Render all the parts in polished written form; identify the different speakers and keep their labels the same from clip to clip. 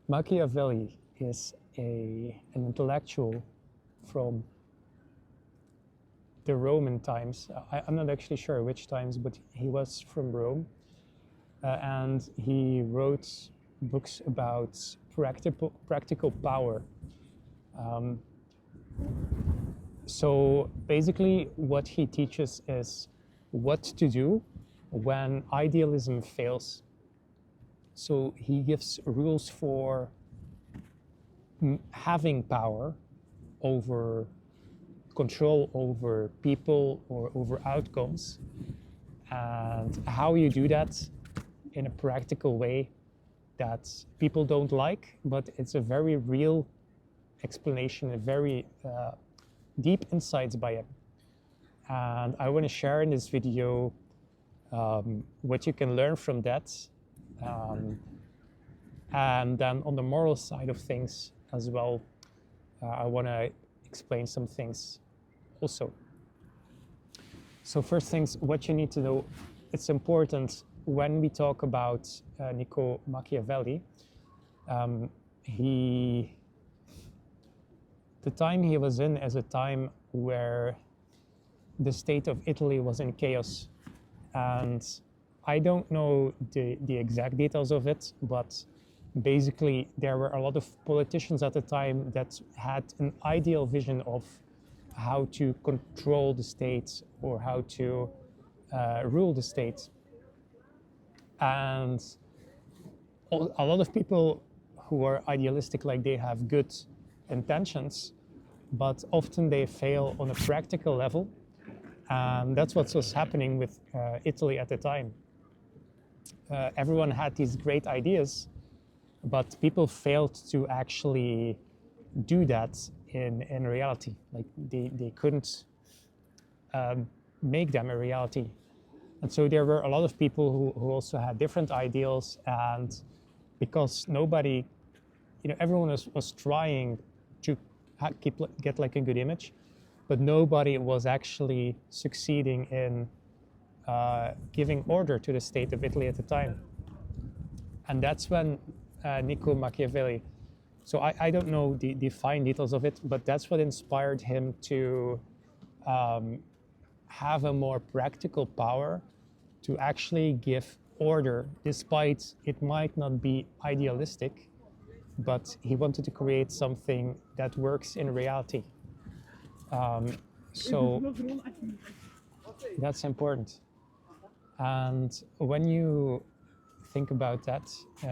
Speaker 1: Machiavelli is an intellectual from the Roman times. I'm not actually sure which times, but he was from Rome. And he wrote books about practical power. Um, so basically, what he teaches is what to do when idealism fails. So he gives rules for having power over control over people or over outcomes, and how you do that in a practical way that people don't like, but it's a very real explanation, a very deep insights by him. And I want to share in this video what you can learn from that. And then on the moral side of things as well, I want to explain some things also. So first things, what you need to know, it's important when we talk about Niccolo Machiavelli, the time he was in is a time where the state of Italy was in chaos. And I don't know the exact details of it, but basically there were a lot of politicians at the time that had an ideal vision of how to control the state or how to rule the state. And a lot of people who are idealistic, like they have good intentions, but often they fail on a practical level. And that's what was happening with Italy at the time. Everyone had these great ideas, but people failed to actually do that in reality. Like they couldn't make them a reality. And so there were a lot of people who also had different ideals, and because nobody, everyone was trying to get like a good image, but nobody was actually succeeding in giving order to the state of Italy at the time. And that's when Niccolo Machiavelli, so I don't know the fine details of it, but that's what inspired him to have a more practical power to actually give order, despite it might not be idealistic, but he wanted to create something that works in reality. So that's important. And when you think about that,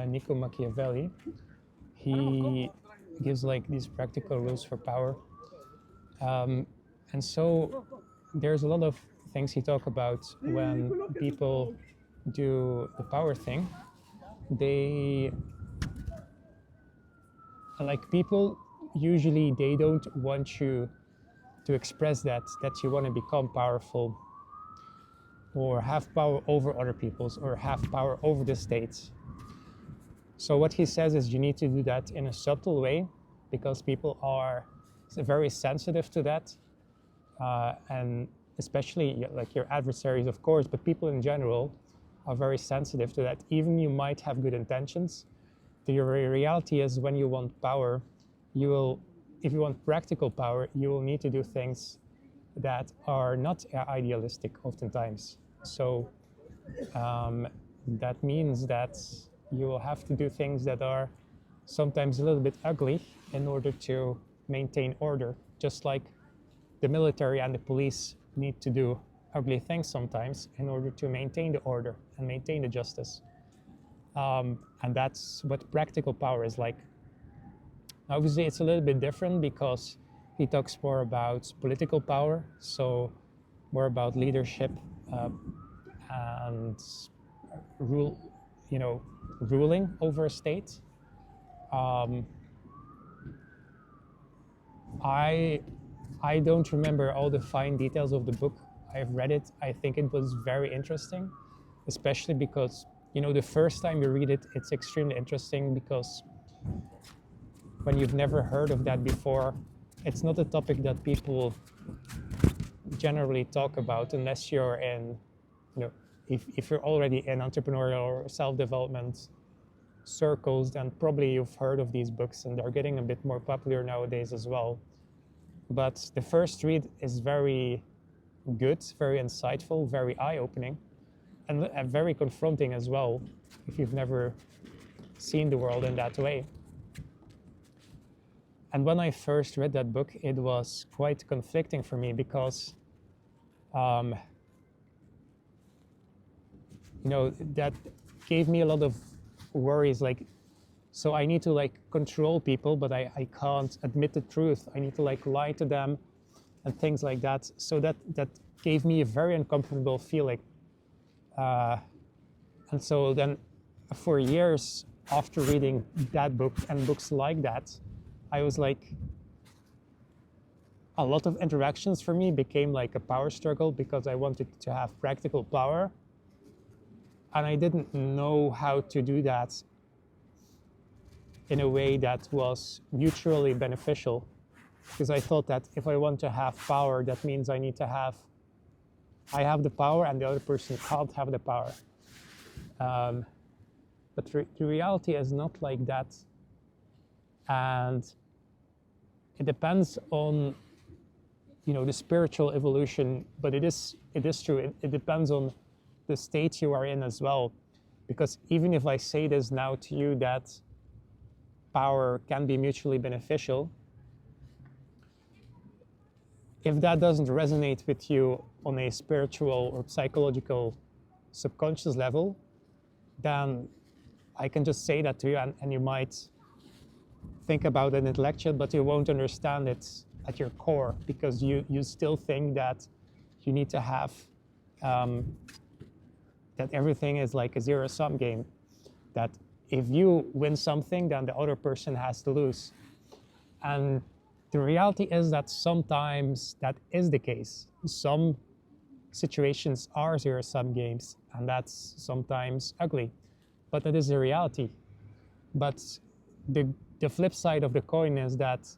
Speaker 1: Niccolo Machiavelli, he gives like these practical rules for power. And so there's a lot of things he talks about when people do the power thing. People usually they don't want you to express that you want to become powerful or have power over other people's or have power over the state. So what he says is you need to do that in a subtle way, because people are very sensitive to that, and especially like your adversaries, of course, but people in general are very sensitive to that. Even you might have good intentions. The reality is when you want power, if you want practical power, you will need to do things that are not idealistic oftentimes. So that means that you will have to do things that are sometimes a little bit ugly in order to maintain order, just like the military and the police need to do ugly things sometimes in order to maintain the order and maintain the justice. And that's what practical power is like. Obviously, it's a little bit different because he talks more about political power, so more about leadership and ruling over a state. I don't remember all the fine details of the book. I've read it. I think it was very interesting, especially because the first time you read it, it's extremely interesting because when you've never heard of that before, it's not a topic that people generally talk about unless you're in, if you're already in entrepreneurial or self-development, circles, then probably you've heard of these books, and they're getting a bit more popular nowadays as well. But the first read is very good, very insightful, very eye-opening, and very confronting as well if you've never seen the world in that way. And when I first read that book, it was quite conflicting for me because, that gave me a lot of worries. Like, so I need to like control people, but I can't admit the truth. I need to like lie to them and things like that. So that gave me a very uncomfortable feeling. And so then for years after reading that book and books like that, I was like, a lot of interactions for me became like a power struggle because I wanted to have practical power. And I didn't know how to do that in a way that was mutually beneficial. Because I thought that if I want to have power, that means I have the power and the other person can't have the power. But the reality is not like that. And it depends on, the spiritual evolution, but it is true. It depends on the state you are in as well. Because even if I say this now to you, that power can be mutually beneficial, if that doesn't resonate with you on a spiritual or psychological subconscious level, then I can just say that to you, and you might think about it intellectually, but you won't understand it at your core, because you still think that you need to have that everything is like a zero-sum game, that if you win something, then the other person has to lose. And the reality is that sometimes that is the case. Some situations are zero-sum games, and that's sometimes ugly, but that is the reality. But the flip side of the coin is that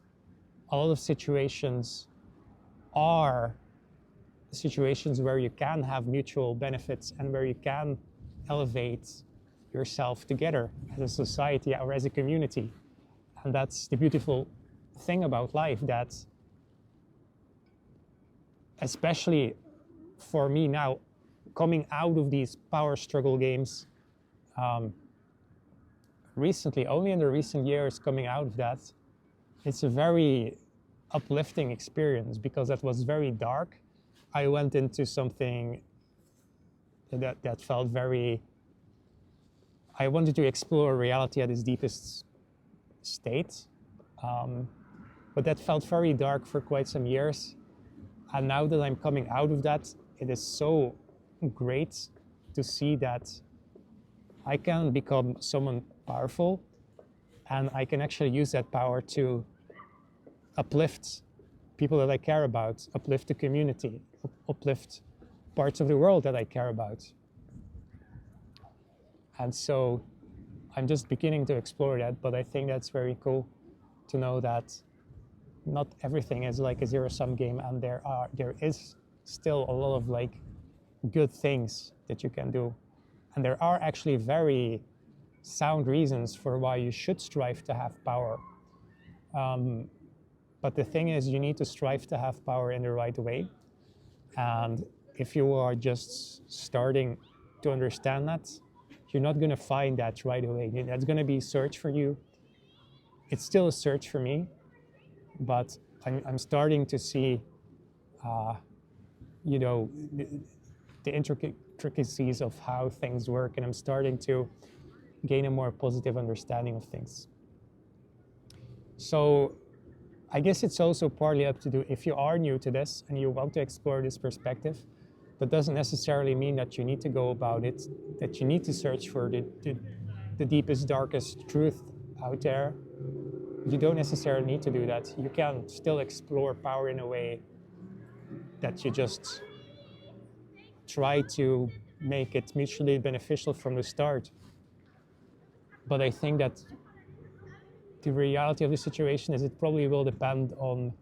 Speaker 1: a lot of situations are situations where you can have mutual benefits and where you can elevate yourself together as a society or as a community. And that's the beautiful thing about life, that especially for me now, coming out of these power struggle games, recently, only in the recent years coming out of that, it's a very uplifting experience, because that was very dark. I went into something that felt very, I wanted to explore reality at its deepest state, but that felt very dark for quite some years. And now that I'm coming out of that, it is so great to see that I can become someone powerful, and I can actually use that power to uplift people that I care about, uplift the community, uplift parts of the world that I care about. And so I'm just beginning to explore that, but I think that's very cool to know that not everything is like a zero-sum game, and there is still a lot of like good things that you can do. And there are actually very sound reasons for why you should strive to have power. But the thing is, you need to strive to have power in the right way. And if you are just starting to understand that, you're not going to find that right away. That's going to be a search for you. It's still a search for me, but I'm starting to see, the intricacies of how things work, and I'm starting to gain a more positive understanding of things. So I guess it's also partly up to you. If you are new to this and you want to explore this perspective, that doesn't necessarily mean that you need to go about it, that you need to search for the deepest, darkest truth out there. You don't necessarily need to do that. You can still explore power in a way that you just try to make it mutually beneficial from the start. But I think that the reality of the situation is it probably will depend on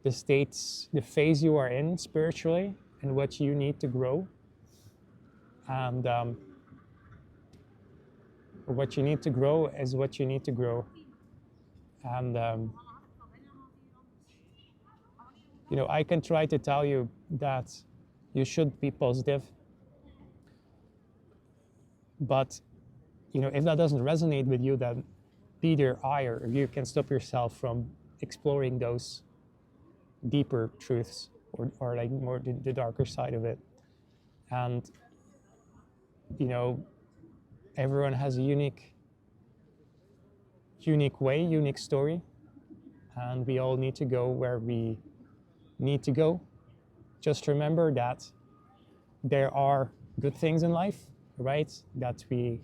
Speaker 1: the states, the phase you are in spiritually, and what you need to grow. And what you need to grow is what you need to grow. And you know, I can try to tell you that you should be positive, but you know, if that doesn't resonate with you, then neither I or you can stop yourself from exploring those deeper truths, or like more the darker side of it. And you know, everyone has a unique way, unique story, and we all need to go where we need to go. Just remember that there are good things in life, right? That we,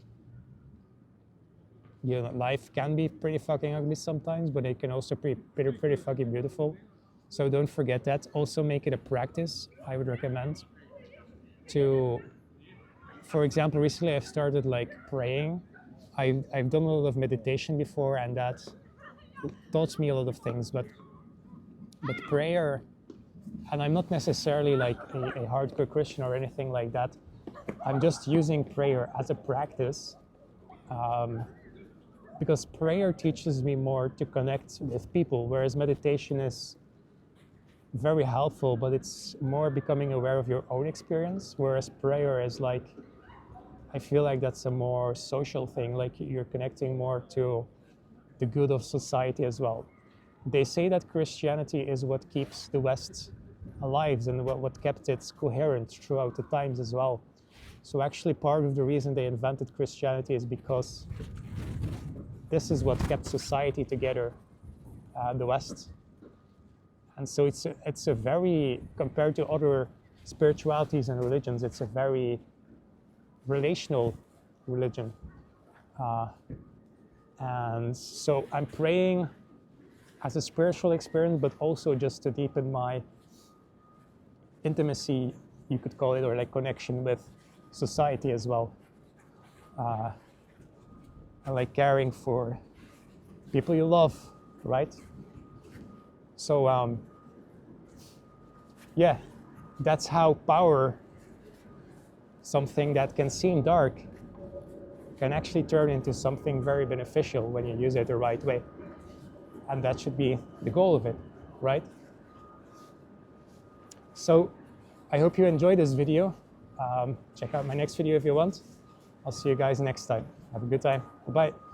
Speaker 1: you know, life can be pretty fucking ugly sometimes, but it can also be pretty fucking beautiful. So don't forget that. Also make it a practice. I would recommend to, for example, recently I've started like praying. I've done a lot of meditation before, and that taught me a lot of things, but prayer, and I'm not necessarily like a hardcore Christian or anything like that. I'm just using prayer as a practice, because prayer teaches me more to connect with people, whereas meditation is very helpful, but it's more becoming aware of your own experience, whereas prayer is like, I feel like that's a more social thing, like you're connecting more to the good of society as well. They say that Christianity is what keeps the West alive and what kept it coherent throughout the times as well. So actually part of the reason they invented Christianity is because this is what kept society together, the West. And so it's a very, compared to other spiritualities and religions, it's a very relational religion. And so I'm praying as a spiritual experience, but also just to deepen my intimacy, you could call it, or like connection with society as well. And like caring for people you love, right? So yeah, that's how power, something that can seem dark, can actually turn into something very beneficial when you use it the right way. And that should be the goal of it, right? So I hope you enjoyed this video. Check out my next video if you want. I'll see you guys next time. Have a good time. Bye-bye.